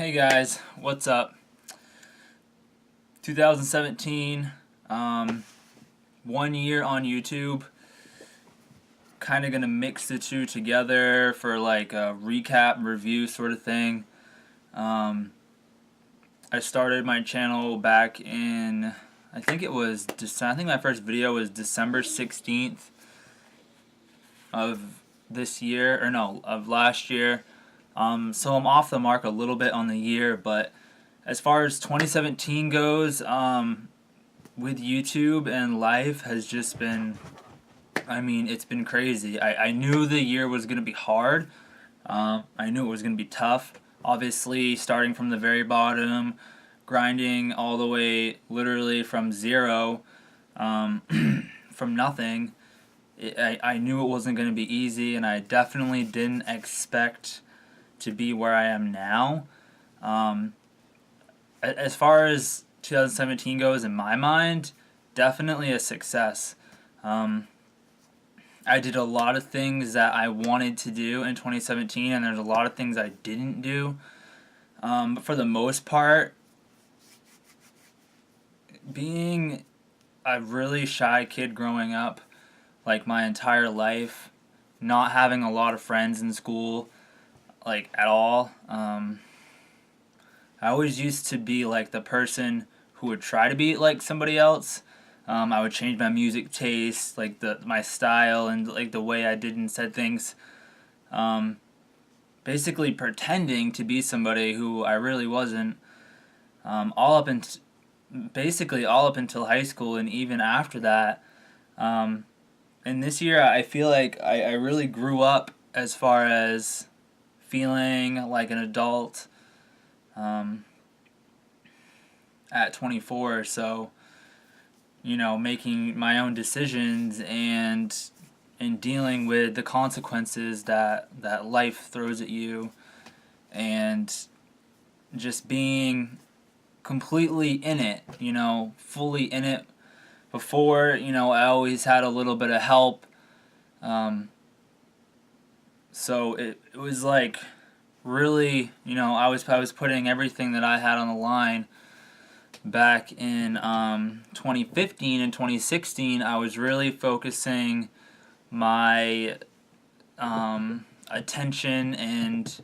Hey guys, what's up? 2017, 1 year on YouTube. Kind of gonna mix the two together for like a recap review sort of thing. I started my channel back in, I think my first video was December 16th of this year, or no, of last year. So I'm off the mark a little bit on the year, but as far as 2017 goes, with YouTube and life has just been, it's been crazy. I knew the year was going to be hard. I knew it was going to be tough. Obviously, starting from the very bottom, grinding all the way literally from zero, from nothing. I knew it wasn't going to be easy, and I definitely didn't expect to be where I am now. As far as 2017 goes, in my mind, definitely a success. I did a lot of things that I wanted to do in 2017, and there's a lot of things I didn't do. But for the most part, being a really shy kid growing up, like my entire life, not having a lot of friends in school, like at all. I always used to be like the person who would try to be like somebody else. I would change my music taste, like my style, and like the way I did and said things. Basically pretending to be somebody who I really wasn't. Basically all up until high school, and even after that. And this year, I feel like I really grew up as far as feeling like an adult at 24. So, making my own decisions and dealing with the consequences that life throws at you, and just being completely in it, fully in it. Before, I always had a little bit of help. So it was like really, I was putting everything that I had on the line. Back in 2015 and 2016, I was really focusing my attention and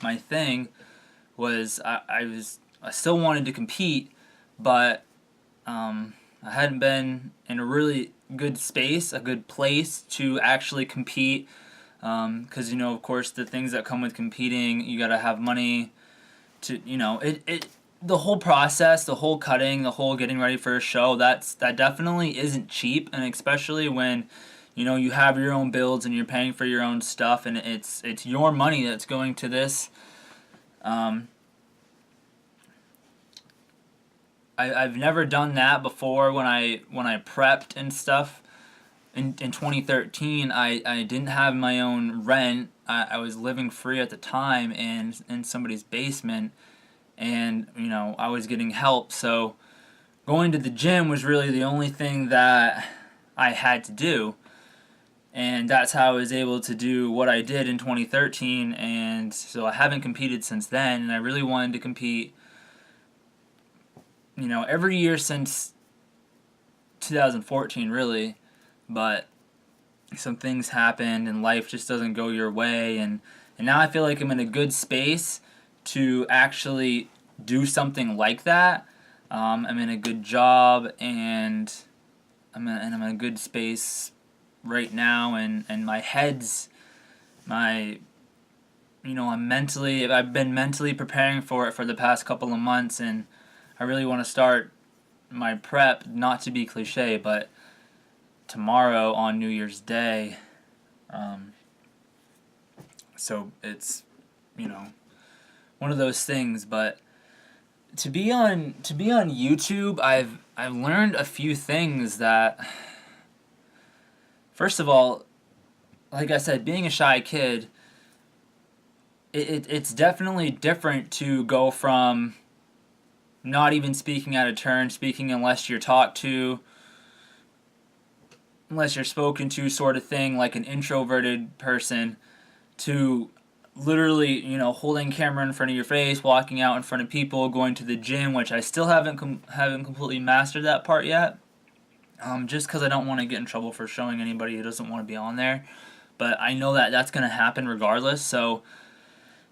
my thing was I still wanted to compete, but I hadn't been in a really good space, a good place to actually compete. Because of course, the things that come with competing, you gotta have money to, the whole process, the whole cutting, the whole getting ready for a show. That definitely isn't cheap, and especially when, you have your own builds and you're paying for your own stuff, and it's your money that's going to this. I've never done that before when I prepped and stuff. In 2013, I didn't have my own rent. I was living free at the time in somebody's basement, and I was getting help. So going to the gym was really the only thing that I had to do, and that's how I was able to do what I did in 2013. And so I haven't competed since then, and I really wanted to compete every year since 2014, really. But some things happened, and life just doesn't go your way, and now I feel like I'm in a good space to actually do something like that. I'm in a good job, and I'm in a good space right now, and I've been mentally preparing for it for the past couple of months, and I really want to start my prep, not to be cliche, but tomorrow on New Year's Day. So it's, one of those things. But to be on YouTube, I've learned a few things that, first of all, like I said, being a shy kid, it's definitely different to go from not even speaking out of turn, speaking unless you're talked to, unless you're spoken to sort of thing, like an introverted person, to literally, holding camera in front of your face, walking out in front of people, going to the gym, which I still haven't completely mastered that part yet. Just because I don't want to get in trouble for showing anybody who doesn't want to be on there. But I know that that's going to happen regardless, so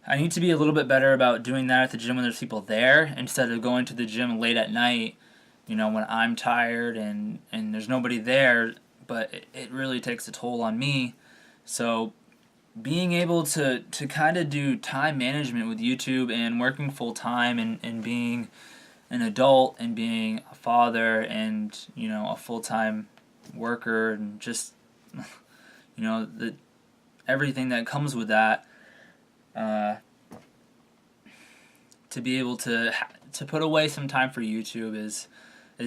I need to be a little bit better about doing that at the gym when there's people there, instead of going to the gym late at night, when I'm tired and there's nobody there, but it really takes a toll on me. So being able to kind of do time management with YouTube and working full time and being an adult and being a father and a full time worker and just the everything that comes with that, to be able to put away some time for YouTube is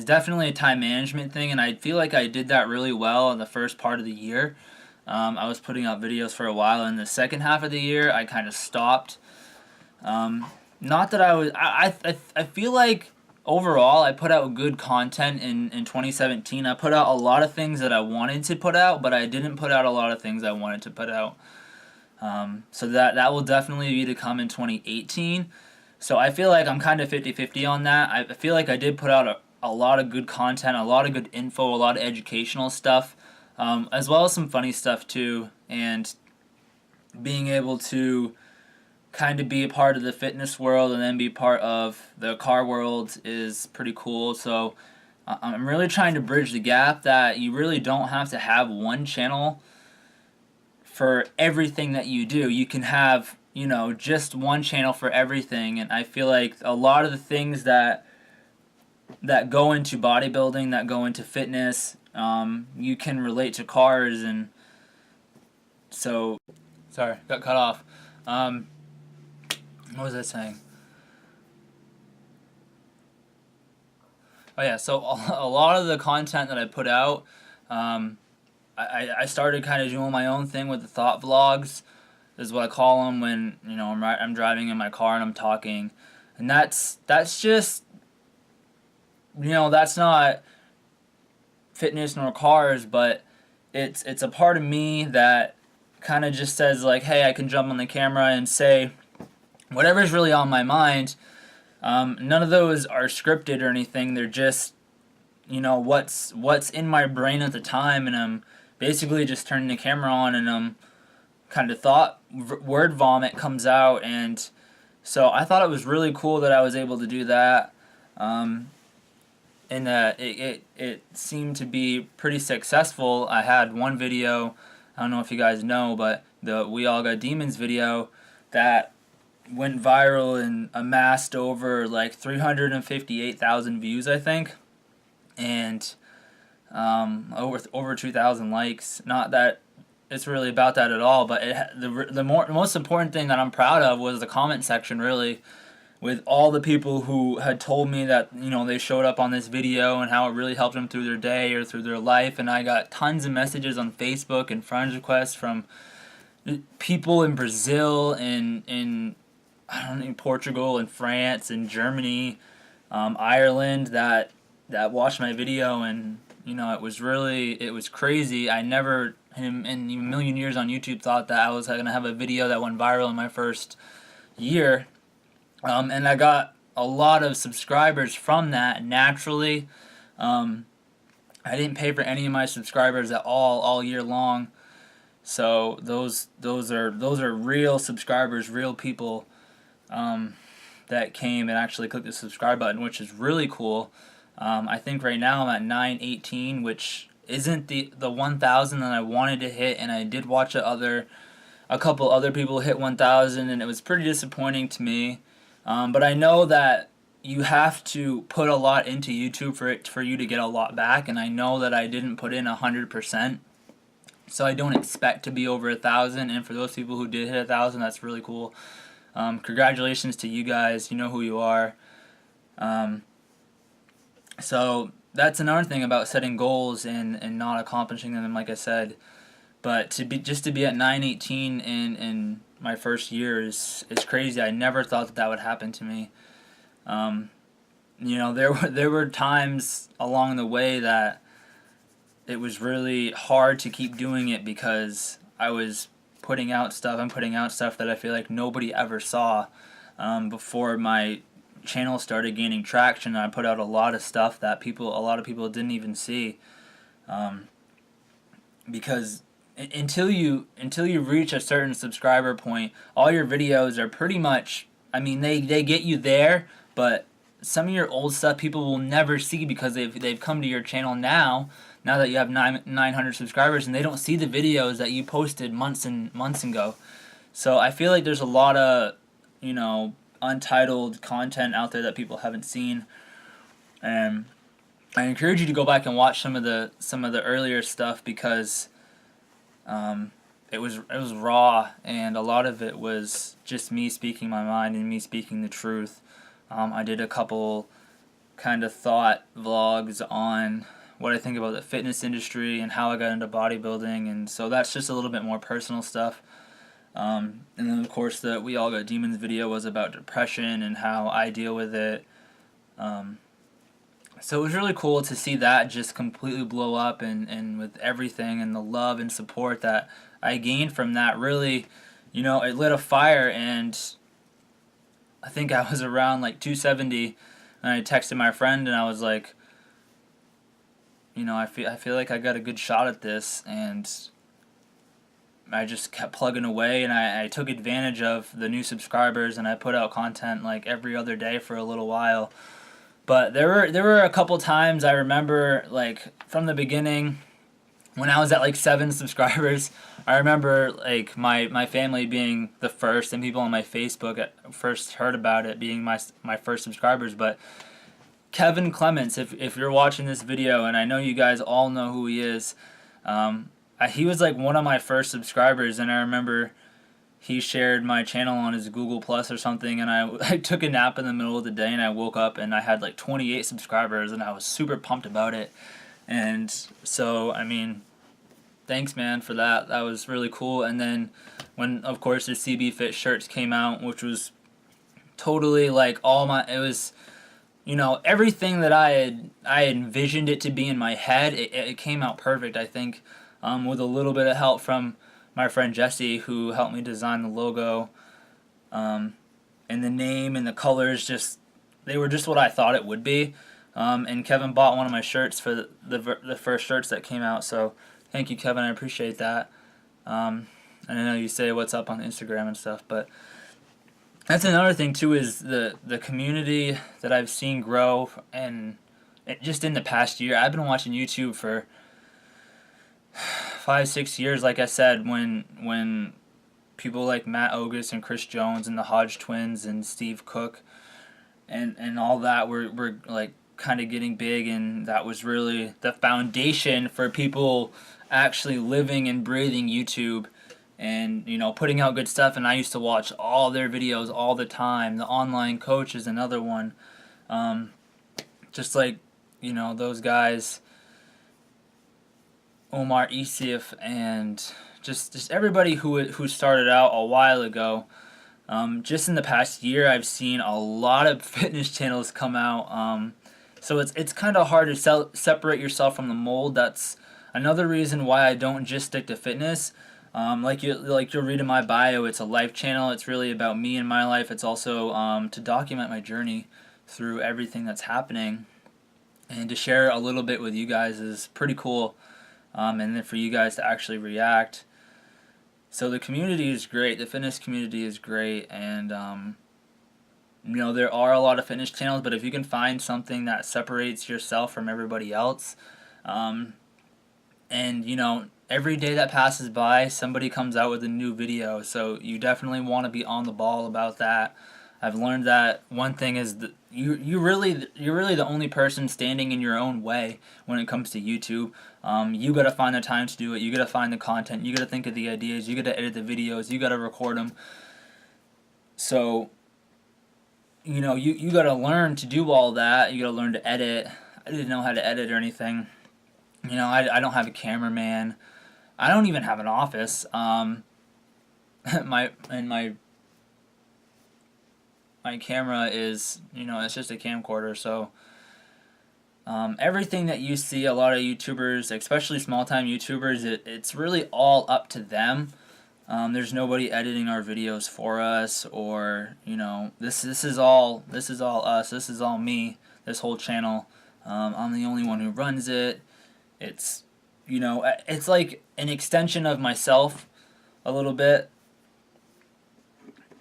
definitely a time management thing, and I feel like I did that really well in the first part of the year. I was putting out videos for a while. In the second half of the year, I kind of stopped. Not that I feel like overall I put out good content in 2017. I put out a lot of things that I wanted to put out, but I didn't put out a lot of things I wanted to put out. So that will definitely be to come in 2018. So I feel like I'm kind of 50-50 on that. I feel like I did put out a lot of good content, a lot of good info, a lot of educational stuff, as well as some funny stuff too, and being able to kind of be a part of the fitness world and then be part of the car world is pretty cool. So I'm really trying to bridge the gap that you really don't have to have one channel for everything that you do. You can have, just one channel for everything, and I feel like a lot of the things that go into bodybuilding, that go into fitness, you can relate to cars, and so, sorry, got cut off. What was I saying? Oh yeah, so a lot of the content that I put out, I started kind of doing my own thing with the thought vlogs, is what I call them, when I'm driving in my car and I'm talking, and that's just that's not fitness nor cars, but it's a part of me that kind of just says like, hey, I can jump on the camera and say whatever's really on my mind. None of those are scripted or anything. They're just what's in my brain at the time, and I'm basically just turning the camera on and kind of word vomit comes out. And so I thought it was really cool that I was able to do that, and it seemed to be pretty successful. I had one video, I don't know if you guys know, but the We All Got Demons video that went viral and amassed over like 358,000 views, I think, and over 2,000 likes. Not that it's really about that at all, but the most important thing that I'm proud of was the comment section, really, with all the people who had told me that they showed up on this video and how it really helped them through their day or through their life. And I got tons of messages on Facebook and friends requests from people in Brazil and in I don't know, Portugal and France and Germany, Ireland, that watched my video, and it was crazy. I never in a million years on YouTube thought that I was gonna have a video that went viral in my first year, and I got a lot of subscribers from that naturally. I didn't pay for any of my subscribers at all year long, so those are real subscribers, real people that came and actually clicked the subscribe button, which is really cool. I think right now I'm at 918, which isn't the 1,000 that I wanted to hit, and I did watch a couple other people hit 1,000, and it was pretty disappointing to me. But I know that you have to put a lot into YouTube for you to get a lot back, and I know that I didn't put in 100%, so I don't expect to be over 1,000. And for those people who did hit 1,000, that's really cool. Congratulations to you guys. You know who you are. So that's another thing about setting goals and not accomplishing them, like I said. But to be at 918 in my first year is crazy. I never thought that would happen to me. There were times along the way that it was really hard to keep doing it because I was putting out stuff. I'm putting out stuff that I feel like nobody ever saw before my channel started gaining traction. I put out a lot of stuff that a lot of people didn't even see, because until you reach a certain subscriber point, all your videos are pretty much, I mean, they get you there, but some of your old stuff people will never see because they've come to your channel now that you have 900 subscribers, and they don't see the videos that you posted months and months ago. So I feel like there's a lot of, untitled content out there that people haven't seen, and I encourage you to go back and watch some of the earlier stuff, because it was raw, and a lot of it was just me speaking my mind and me speaking the truth. I did a couple kind of thought vlogs on what I think about the fitness industry and how I got into bodybuilding, and so that's just a little bit more personal stuff. And then of course the We All Got Demons video was about depression and how I deal with it. So it was really cool to see that just completely blow up, and with everything and the love and support that I gained from that, really, it lit a fire. And I think I was around like 270, and I texted my friend and I was like, I feel like I got a good shot at this, and I just kept plugging away, and I took advantage of the new subscribers, and I put out content like every other day for a little while. But there were a couple times I remember, like from the beginning, when I was at like 7 subscribers. I remember like my family being the first, and people on my Facebook first heard about it being my first subscribers. But Kevin Clements, if you're watching this video, and I know you guys all know who he is, he was like one of my first subscribers, and I remember he shared my channel on his Google Plus or something, and I took a nap in the middle of the day, and I woke up and I had like 28 subscribers, and I was super pumped about it. And so, I mean, thanks, man, for that. That was really cool. And then when, of course, the CB Fit shirts came out, which was totally like it was, everything that I had envisioned it to be in my head, it came out perfect, I think, with a little bit of help from my friend Jesse, who helped me design the logo, and the name and the colors, they were just what I thought it would be. And Kevin bought one of my shirts for the first shirts that came out, so thank you, Kevin, I appreciate that. And I know you say what's up on Instagram and stuff, but that's another thing too, is the community that I've seen grow, and just in the past year. I've been watching YouTube for 5-6 years, like I said, when people like Matt Ogus and Chris Jones and the Hodge twins and Steve Cook and all that were like kind of getting big, and that was really the foundation for people actually living and breathing YouTube, and putting out good stuff. And I used to watch all their videos all the time. The Online Coach is another one, just like those guys, Omar Isif, and just everybody who started out a while ago. Just in the past year, I've seen a lot of fitness channels come out. So it's kind of hard to separate yourself from the mold. That's another reason why I don't just stick to fitness. Like you'll read in my bio, it's a life channel. It's really about me and my life. It's also to document my journey through everything that's happening, and to share a little bit with you guys is pretty cool. And then for you guys to actually react. So the community is great. The fitness community is great, and there are a lot of fitness channels, but if you can find something that separates yourself from everybody else, and every day that passes by, somebody comes out with a new video, so you definitely want to be on the ball about that. I've learned that one thing is that you're really the only person standing in your own way when it comes to YouTube. You gotta find the time to do it. You gotta find the content. You gotta think of the ideas. You gotta edit the videos. You gotta record them. So, you gotta learn to do all that. You gotta learn to edit. I didn't know how to edit or anything. I don't have a cameraman. I don't even have an office. My camera is, it's just a camcorder, so Everything that you see, a lot of YouTubers, especially small-time YouTubers, it's really all up to them. There's nobody editing our videos for us, or this is all us. This is all me. This whole channel. I'm the only one who runs it. It's it's like an extension of myself a little bit.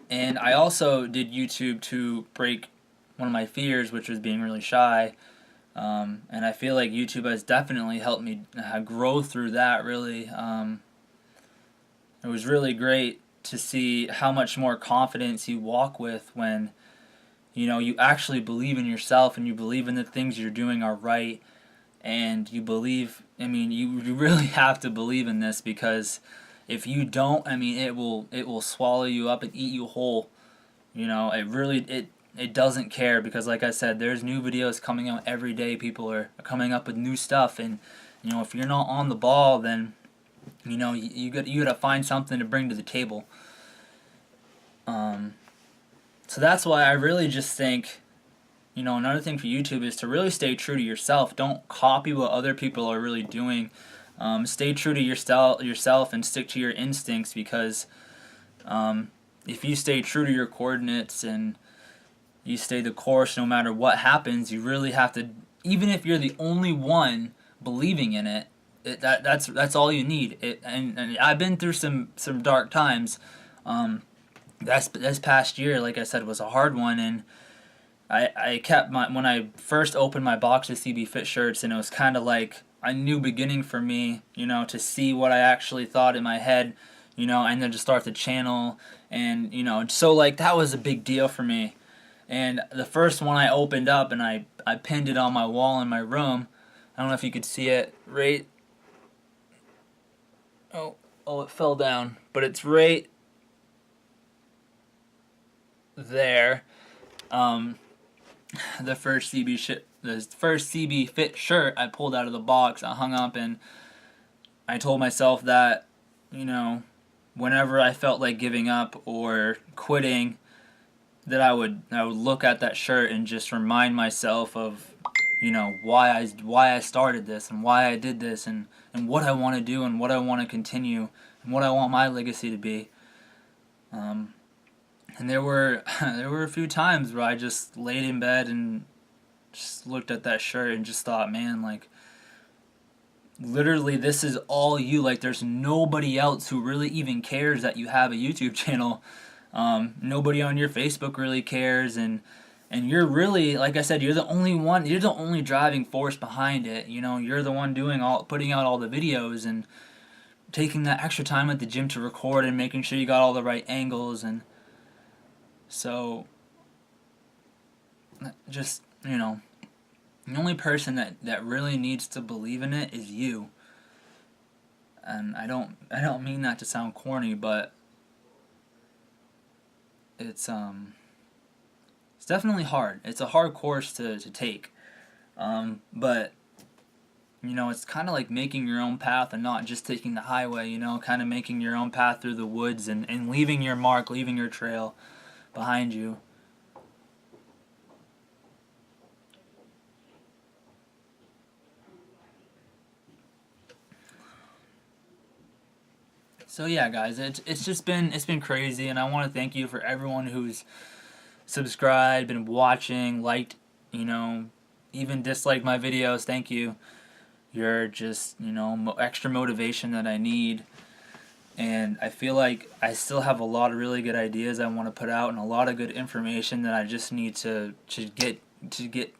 And I also did YouTube to break one of my fears, which was being really shy. And I feel like YouTube has definitely helped me grow through that, really. It was really great to see how much more confidence you walk with when you actually believe in yourself and you believe in the things you're doing are right, and you believe, you really have to believe in this, because if you don't, it will swallow you up and eat you whole. It doesn't care, because like I said, there's new videos coming out every day. People are coming up with new stuff, and if you're not on the ball, then you gotta find something to bring to the table. So that's why I really just think, another thing for YouTube is to really stay true to yourself. Don't copy what other people are really doing. Stay true to yourself and stick to your instincts, because if you stay true to your coordinates and you stay the course no matter what happens, you really have to, even if you're the only one believing in it, that's all you need. And I've been through some dark times. This past year, like I said, was a hard one, and I kept when I first opened my box of CB Fit shirts, and it was kind of like a new beginning for me, to see what I actually thought in my head, and then to start the channel, and so like that was a big deal for me. And the first one I opened up and I pinned it on my wall in my room. I don't know if you could see it right. Oh, it fell down, but it's right there. The first CB Fit shirt I pulled out of the box, I hung up, and I told myself that, whenever I felt like giving up or quitting, that I would look at that shirt and just remind myself of, why I started this, and why I did this, and what I want to do, and what I want to continue, and what I want my legacy to be. And there were a few times where I just laid in bed and just looked at that shirt and just thought, man, like, literally this is all you. Like, there's nobody else who really even cares that you have a YouTube channel. Nobody on your Facebook really cares, and you're really, like I said, you're the only one, you're the only driving force behind it. You're the one putting out all the videos and taking that extra time at the gym to record and making sure you got all the right angles. And so just, the only person that really needs to believe in it is you. And I don't mean that to sound corny, but it's definitely hard. It's a hard course to take. But it's kind of like making your own path and not just taking the highway, kind of making your own path through the woods and leaving your mark, leaving your trail behind you. So yeah, guys, it's been crazy, and I want to thank you for everyone who's subscribed, been watching, liked, even disliked my videos. Thank you. You're just, extra motivation that I need. And I feel like I still have a lot of really good ideas I want to put out, and a lot of good information that I just need to get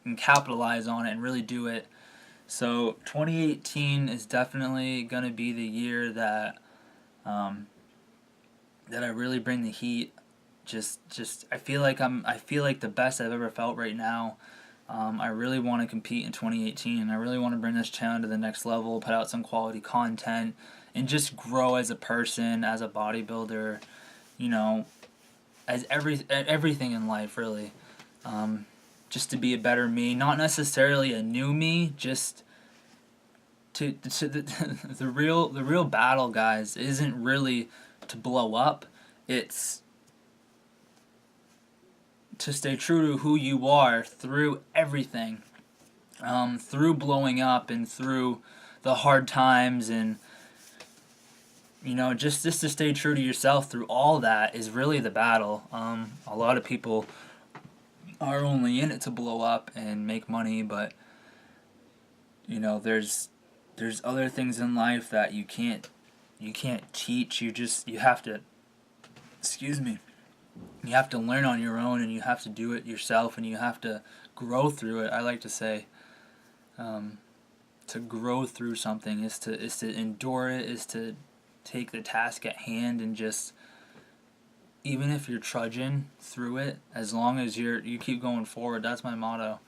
and capitalize on it and really do it. So 2018 is definitely gonna be the year that I really bring the heat. I feel like the best I've ever felt right now. I really want to compete in 2018. I really want to bring this channel to the next level, put out some quality content, and just grow as a person, as a bodybuilder, as everything in life, really. Just to be a better me, not necessarily a new me, just to the real battle, guys, isn't really to blow up. It's to stay true to who you are through everything. through blowing up and through the hard times, and just to stay true to yourself through all that is really the battle. A lot of people are only in it to blow up and make money, but there's other things in life that you can't teach. You have to, excuse me, you have to learn on your own, and you have to do it yourself, and you have to grow through it. I like to say, to grow through something is to endure it, is to take the task at hand, and just, even if you're trudging through it, as long as you keep going forward. That's my motto.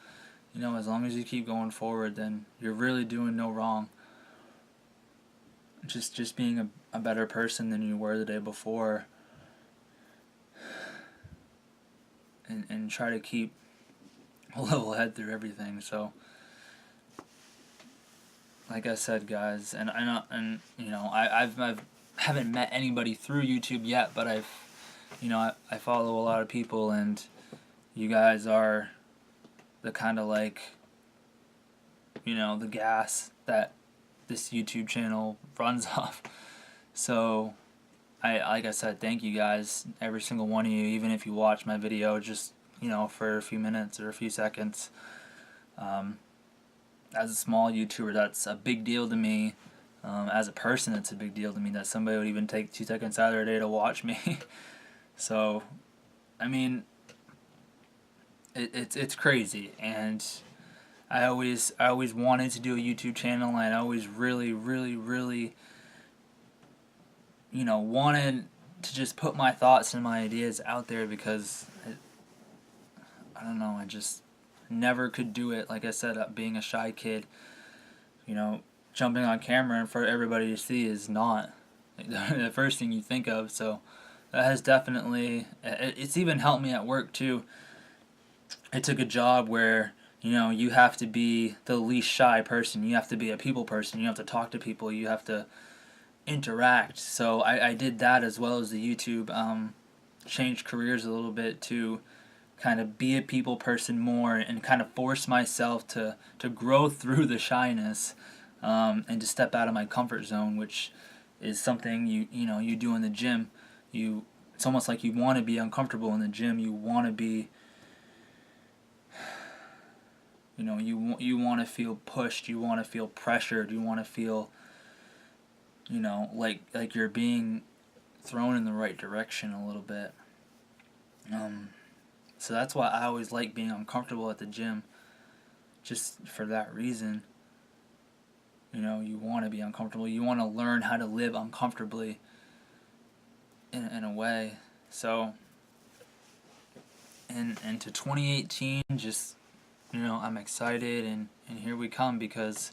As long as you keep going forward, then you're really doing no wrong. Just being a better person than you were the day before, and try to keep a level head through everything. So, like I said, guys, and I haven't met anybody through YouTube yet, but I follow a lot of people, and you guys are the kind of the gas that this YouTube channel runs off. So, like I said, thank you guys, every single one of you, even if you watch my video just, for a few minutes or a few seconds. As a small YouTuber, that's a big deal to me. As a person, it's a big deal to me that somebody would even take 2 seconds out of their day to watch me. So, I mean, it's crazy, and I always wanted to do a YouTube channel, and I always really, really, really, wanted to just put my thoughts and my ideas out there, because I don't know, I just never could do it. Like I said, being a shy kid, jumping on camera and for everybody to see is not the first thing you think of. So that has definitely, it's even helped me at work too. I took a job where you have to be the least shy person. You have to be a people person. You have to talk to people. You have to interact. So I did that as well as the YouTube. Changed careers a little bit to kind of be a people person more, and kind of force myself to grow through the shyness, and to step out of my comfort zone, which is something you do in the gym. It's almost like you want to be uncomfortable in the gym. You want to be, you want to feel pushed. You want to feel pressured. You want to feel, like you're being thrown in the right direction a little bit. So that's why I always like being uncomfortable at the gym, just for that reason. You want to be uncomfortable. You want to learn how to live uncomfortably in a way. So, and to 2018, just, I'm excited, and here we come, because,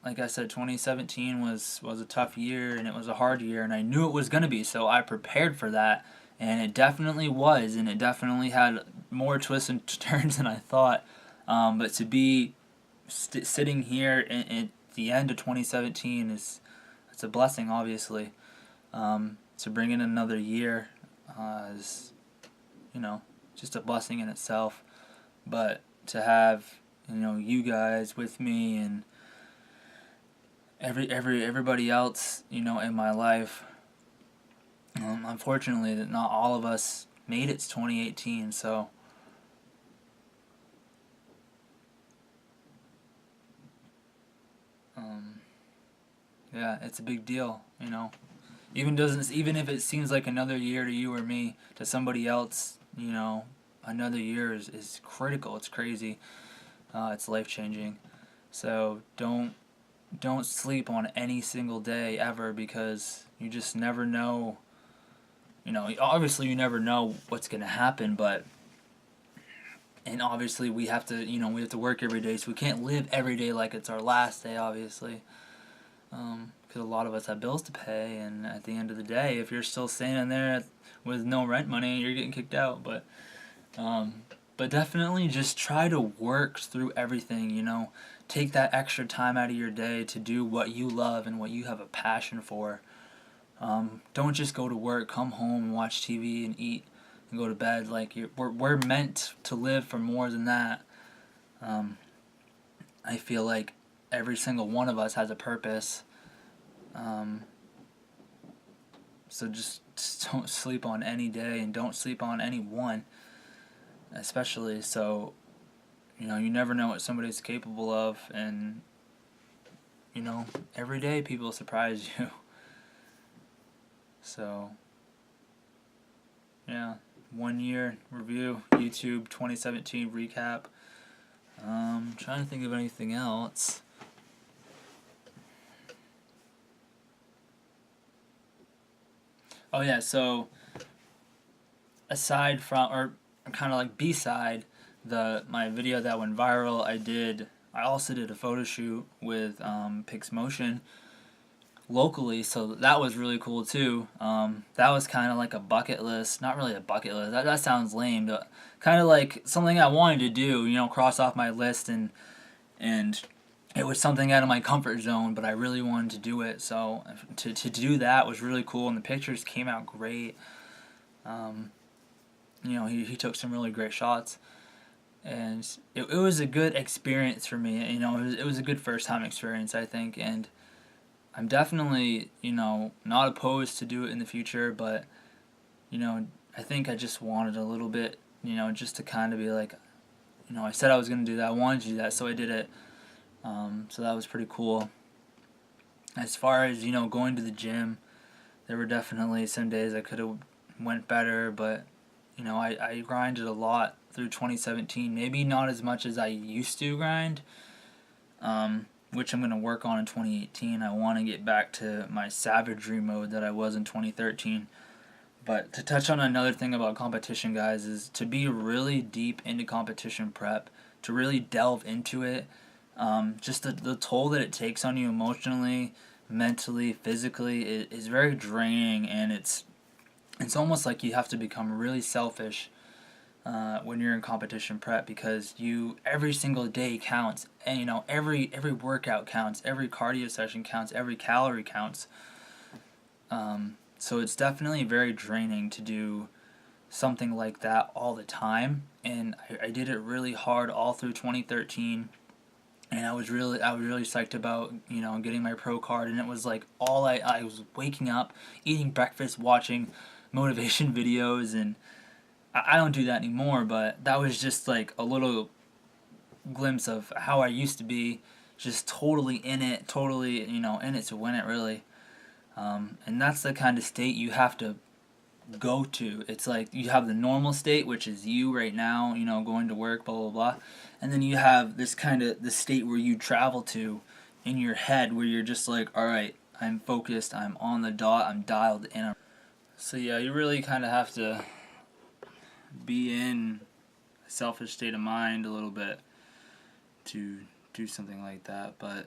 like I said, 2017 was a tough year, and it was a hard year, and I knew it was going to be, so I prepared for that. And it definitely was, and it definitely had more twists and turns than I thought. But to be sitting here at the end of 2017 it's a blessing, obviously. To bring in another year is, just a blessing in itself. But to have, you guys with me, and everybody else, in my life. Unfortunately, that not all of us made it to 2018, so yeah, it's a big deal, Even if it seems like another year to you or me, to somebody else, another year is critical. It's crazy. It's life-changing. So don't sleep on any single day ever, because you just never know. Obviously you never know what's going to happen, and obviously we have to work every day, so we can't live every day like it's our last day, obviously, because a lot of us have bills to pay, and at the end of the day, if you're still standing there with no rent money, you're getting kicked out. But definitely just try to work through everything, take that extra time out of your day to do what you love and what you have a passion for. Don't just go to work, come home, and watch TV and eat and go to bed. Like, we're meant to live for more than that. I feel like every single one of us has a purpose. So just don't sleep on any day, and don't sleep on any one, especially. So, you never know what somebody's capable of, and, every day people surprise you. So, yeah, 1 year review, YouTube 2017 recap. Trying to think of anything else. Oh yeah, so aside from, or kind of like B-side, my video that went viral, I also did a photo shoot with PixMotion locally, so that was really cool too. That was kind of like a bucket list, not really a bucket list, that sounds lame, but kind of like something I wanted to do, cross off my list, and it was something out of my comfort zone, but I really wanted to do it, so to do that was really cool, and the pictures came out great. He took some really great shots, and it was a good experience for me. It was a good first time experience, I think, and I'm definitely, not opposed to do it in the future, but, I think I just wanted a little bit, just to kind of be like, I said I was going to do that, I wanted to do that, so I did it. So that was pretty cool. As far as, going to the gym, there were definitely some days I could have went better, but, I grinded a lot through 2017, maybe not as much as I used to grind, which I'm going to work on in 2018. I want to get back to my savagery mode that I was in 2013. But to touch on another thing about competition, guys, is to be really deep into competition prep, to really delve into it. Just the toll that it takes on you emotionally, mentally, physically is very draining, and it's almost like you have to become really selfish when you're in competition prep, because every single day counts, and every workout counts, every cardio session counts, every calorie counts. So it's definitely very draining to do something like that all the time, and I did it really hard all through 2013, and I was really psyched about getting my pro card, and it was like I was waking up, eating breakfast, watching motivation videos, and I don't do that anymore, but that was just like a little glimpse of how I used to be, just totally in it, in it to win it, really. And that's the kind of state you have to go to. It's like you have the normal state, which is you right now, going to work, blah, blah, blah. And then you have this kind of the state where you travel to in your head, where you're just like, all right, I'm focused, I'm on the dot, I'm dialed in. So yeah, you really kind of have to be in a selfish state of mind a little bit to do something like that, but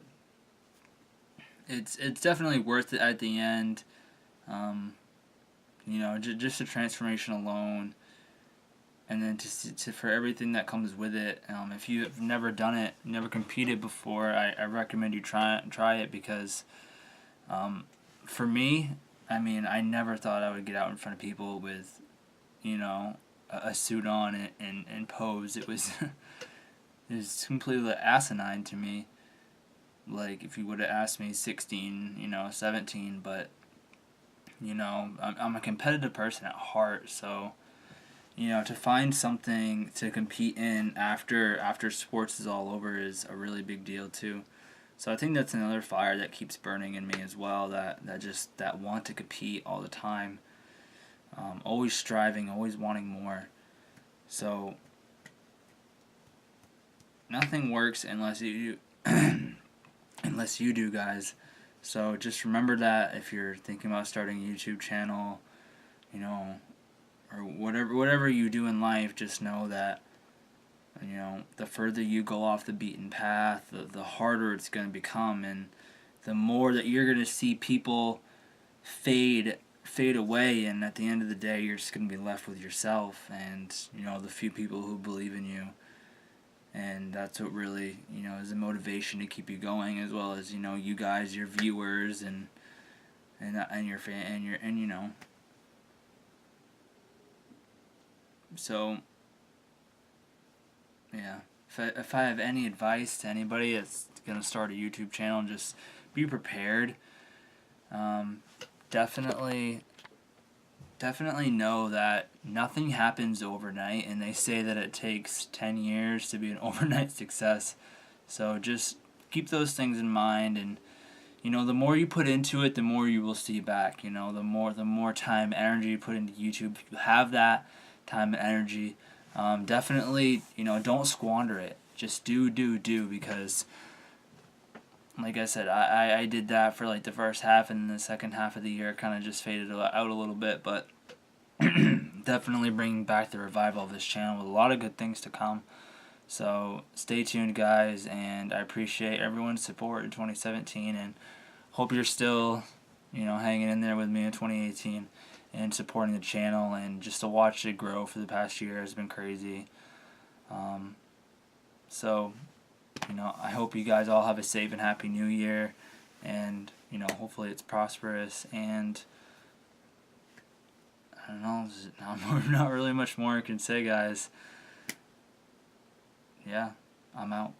it's definitely worth it at the end. Just the transformation alone, and then for everything that comes with it. If you have never done it, never competed before, I recommend you try it, because for me, I never thought I would get out in front of people with a suit on and pose. It was it was completely asinine to me. Like, if you would have asked me 16, 17, but I'm a competitive person at heart, so to find something to compete in after sports is all over is a really big deal too. So I think that's another fire that keeps burning in me as well, that want to compete all the time, always striving, always wanting more. So nothing works unless you unless you do, guys. So just remember that if you're thinking about starting a YouTube channel, or whatever you do in life, just know that the further you go off the beaten path, the harder it's going to become, and the more that you're going to see people fade away, and at the end of the day, you're just going to be left with yourself and the few people who believe in you. And that's what really, is a motivation to keep you going, as well as, you guys, your viewers, and your fan, so, yeah, if I have any advice to anybody that's gonna start a YouTube channel, just be prepared. Definitely know that nothing happens overnight, and they say that it takes 10 years to be an overnight success. So just keep those things in mind, and the more you put into it, the more you will see back. The more time, energy you put into YouTube, if you have that time and energy, definitely, don't squander it. Just do, because like I said, I did that for like the first half, and the second half of the year kind of just faded out a little bit, but definitely bringing back the revival of this channel with a lot of good things to come. So stay tuned, guys, and I appreciate everyone's support in 2017, and hope you're still, hanging in there with me in 2018 and supporting the channel, and just to watch it grow for the past year has been crazy. So I hope you guys all have a safe and happy new year, and hopefully it's prosperous, and I don't know, not really much more I can say, guys. Yeah, I'm out.